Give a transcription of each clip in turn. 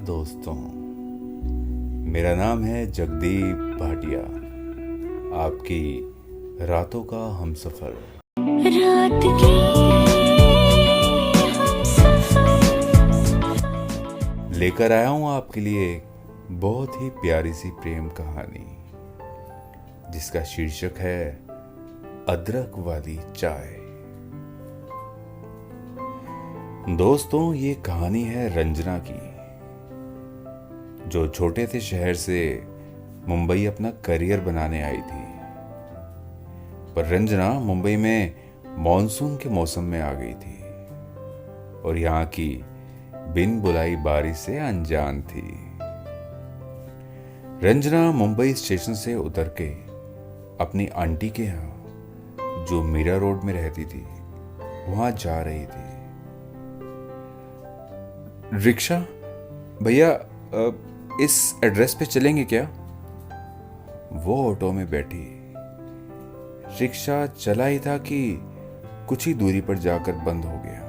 दोस्तों, मेरा नाम है जगदीप भाटिया, आपकी रातों का हमसफर। रात की हमसफर लेकर आया हूं आपके लिए एक बहुत ही प्यारी सी प्रेम कहानी जिसका शीर्षक है अदरक वाली चाय। दोस्तों, ये कहानी है रंजना की, जो छोटे से शहर से मुंबई अपना करियर बनाने आई थी। पर रंजना मुंबई में मॉनसून के मौसम में आ गई थी और यहाँ की बिन बुलाई बारिश से अनजान थी। रंजना मुंबई स्टेशन से उतर के अपनी आंटी के यहाँ, जो मीरा रोड में रहती थी, वहां जा रही थी। रिक्शा भैया, इस एड्रेस पे चलेंगे क्या? वो ऑटो में बैठी। रिक्शा चला ही था कि कुछ ही दूरी पर जाकर बंद हो गया।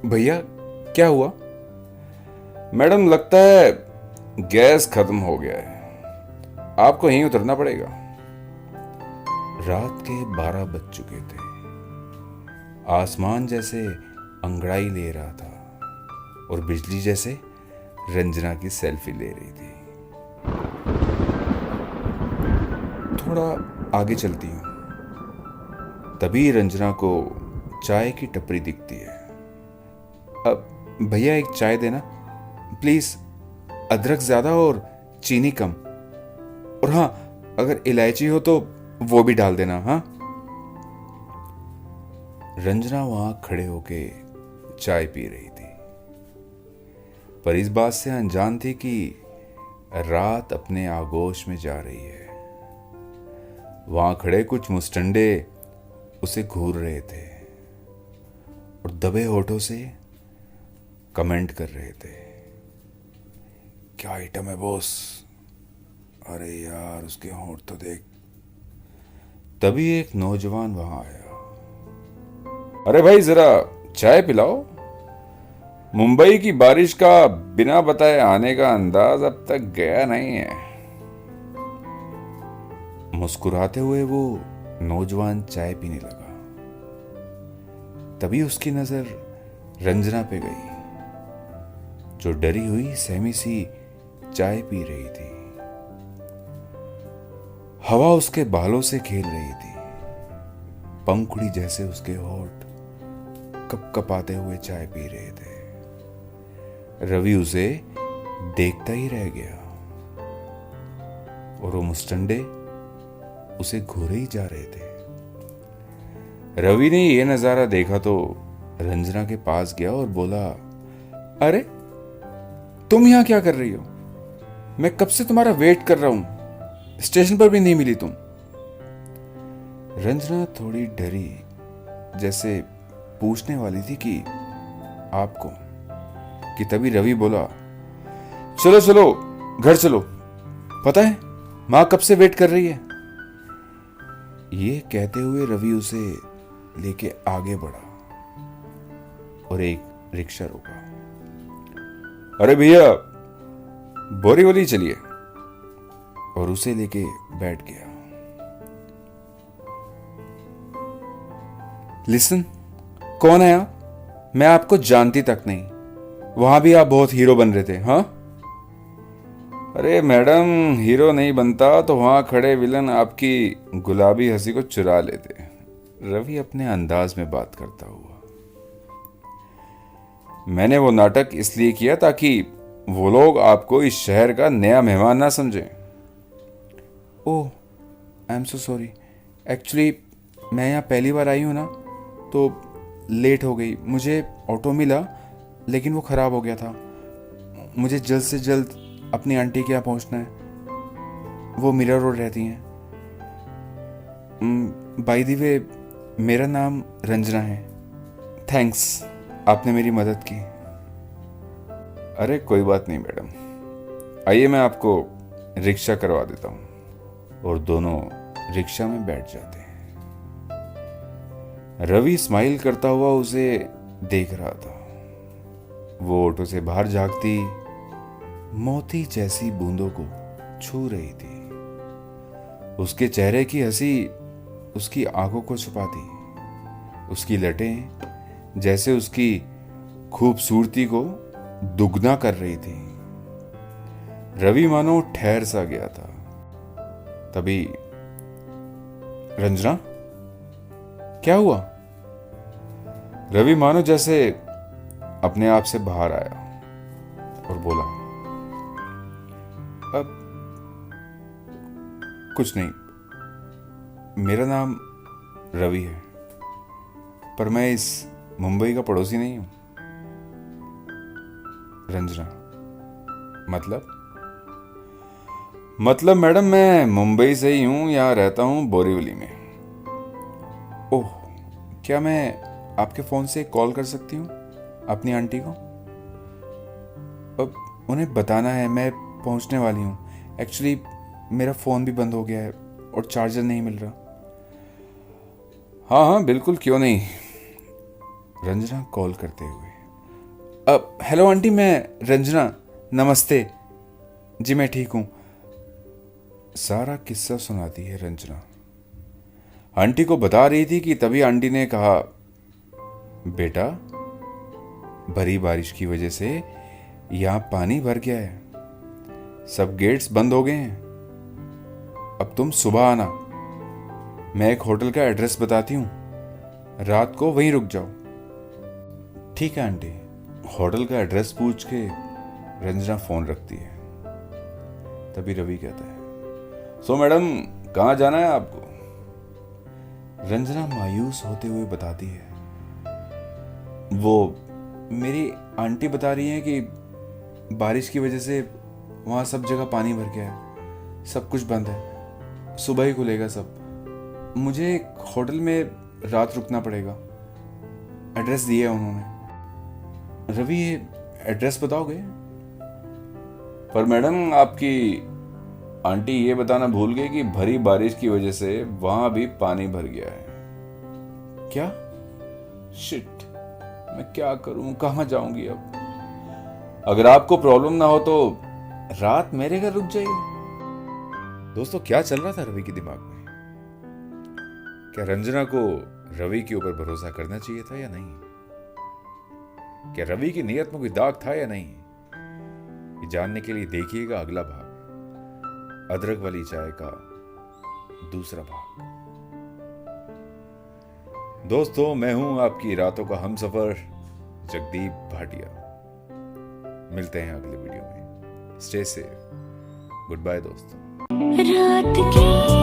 भैया, क्या हुआ? मैडम, लगता है गैस खत्म हो गया है, आपको यहीं उतरना पड़ेगा। रात के 12 बज चुके थे। आसमान जैसे अंगड़ाई ले रहा था और बिजली जैसे रंजना की सेल्फी ले रही थी। थोड़ा आगे चलती हूं। तभी रंजना को चाय की टपरी दिखती है। अब भैया, एक चाय देना प्लीज, अदरक ज्यादा और चीनी कम, और हाँ, अगर इलायची हो तो वो भी डाल देना। हाँ। रंजना वहां खड़े होके चाय पी रही थी, पर इस बात से अनजान थी कि रात अपने आगोश में जा रही है। वहां खड़े कुछ मुस्टंडे उसे घूर रहे थे और दबे होठों से कमेंट कर रहे थे, क्या आइटम है बॉस? अरे यार, उसके होठ तो देख। तभी एक नौजवान वहां आया। अरे भाई, जरा चाय पिलाओ। मुंबई की बारिश का बिना बताए आने का अंदाज अब तक गया नहीं है। मुस्कुराते हुए वो नौजवान चाय पीने लगा। तभी उसकी नजर रंजना पे गई, जो डरी हुई सहमी सी चाय पी रही थी। हवा उसके बालों से खेल रही थी। पंखुड़ी जैसे उसके होठ कपकपाते हुए चाय पी रहे थे। रवि उसे देखता ही रह गया और वो मुस्टंडे उसे घूरे ही जा रहे थे। रवि ने यह नजारा देखा तो रंजना के पास गया और बोला, अरे तुम यहां क्या कर रही हो? मैं कब से तुम्हारा वेट कर रहा हूं, स्टेशन पर भी नहीं मिली तुम। रंजना थोड़ी डरी, जैसे पूछने वाली थी कि आपको, कि तभी रवि बोला, चलो चलो घर चलो, पता है मां कब से वेट कर रही है। ये कहते हुए रवि उसे लेके आगे बढ़ा और एक रिक्शा रोका। अरे भैया, बोरीवली चलिए, और उसे लेके बैठ गया। लिसन, कौन है आप? मैं आपको जानती तक नहीं। वहां भी आप बहुत हीरो बन रहे थे। हाँ? अरे मैडम, हीरो नहीं बनता तो वहां खड़े विलन आपकी गुलाबी हंसी को चुरा लेते। रवि अपने अंदाज में बात करता हुआ। मैंने वो नाटक इसलिए किया ताकि वो लोग आपको इस शहर का नया मेहमान ना समझें। Oh, I am so sorry. Actually मैं यहाँ पहली बार आई हूँ ना, तो लेट हो गई। मुझे ऑटो मिला लेकिन वो ख़राब हो गया था। मुझे जल्द से जल्द अपनी आंटी के यहाँ पहुँचना है। वो मीरा रोड रहती हैं। बाय द वे, मेरा नाम रंजना है। थैंक्स, आपने मेरी मदद की। अरे कोई बात नहीं मैडम, आइए मैं आपको रिक्शा करवा देता हूँ। और दोनों रिक्शा में बैठ जाते हैं। रवि स्माइल करता हुआ उसे देख रहा था। वो ऑटो से बाहर झांकती मोती जैसी बूंदों को छू रही थी। उसके चेहरे की हंसी उसकी आंखों को छुपाती, उसकी लटें जैसे उसकी खूबसूरती को दुगना कर रही थी। रवि मानो ठहर सा गया था। तभी रंजना, क्या हुआ? रवि मानो जैसे अपने आप से बाहर आया और बोला, अब कुछ नहीं, मेरा नाम रवि है, पर मैं इस मुंबई का पड़ोसी नहीं हूं। रंजना, मतलब मैडम मैं मुंबई से ही हूं, यहां रहता हूं बोरीवली में। ओह, क्या मैं आपके फोन से कॉल कर सकती हूँ अपनी आंटी को? अब उन्हें बताना है मैं पहुंचने वाली हूँ। एक्चुअली मेरा फ़ोन भी बंद हो गया है और चार्जर नहीं मिल रहा। हाँ हाँ बिल्कुल, क्यों नहीं। रंजना कॉल करते हुए, अब हेलो आंटी, मैं रंजना, नमस्ते जी, मैं ठीक हूँ। सारा किस्सा सुनाती है रंजना। आंटी को बता रही थी कि तभी आंटी ने कहा, बेटा भरी बारिश की वजह से यहां पानी भर गया है, सब गेट्स बंद हो गए हैं। अब तुम सुबह आना, मैं एक होटल का एड्रेस बताती हूँ, रात को वहीं रुक जाओ। ठीक है आंटी। होटल का एड्रेस पूछ के रंजना फोन रखती है। तभी रवि कहता है, सो मैडम कहाँ जाना है आपको? रंजना मायूस होते हुए बताती है, वो मेरी आंटी बता रही हैं कि बारिश की वजह से वहाँ सब जगह पानी भर गया है, सब कुछ बंद है, सुबह ही खुलेगा सब। मुझे एक होटल में रात रुकना पड़ेगा। एड्रेस दिया है उन्होंने। रवि, ये एड्रेस बताओगे? पर मैडम आपकी आंटी ये बताना भूल गई कि भरी बारिश की वजह से वहां भी पानी भर गया है। क्या? शिट, मैं क्या करूं, कहां जाऊंगी अब? अगर आपको प्रॉब्लम ना हो तो रात मेरे घर रुक जाइए। दोस्तों, क्या चल रहा था रवि के दिमाग में? क्या रंजना को रवि के ऊपर भरोसा करना चाहिए था या नहीं? क्या रवि की नीयत में कोई दाग था या नहीं? ये जानने के लिए देखिएगा अगला भाग, अदरक वाली चाय का दूसरा भाग। दोस्तों, मैं हूं आपकी रातों का हमसफर जगदीप भाटिया। मिलते हैं अगले वीडियो में। Stay safe. गुड बाय दोस्तों। रात की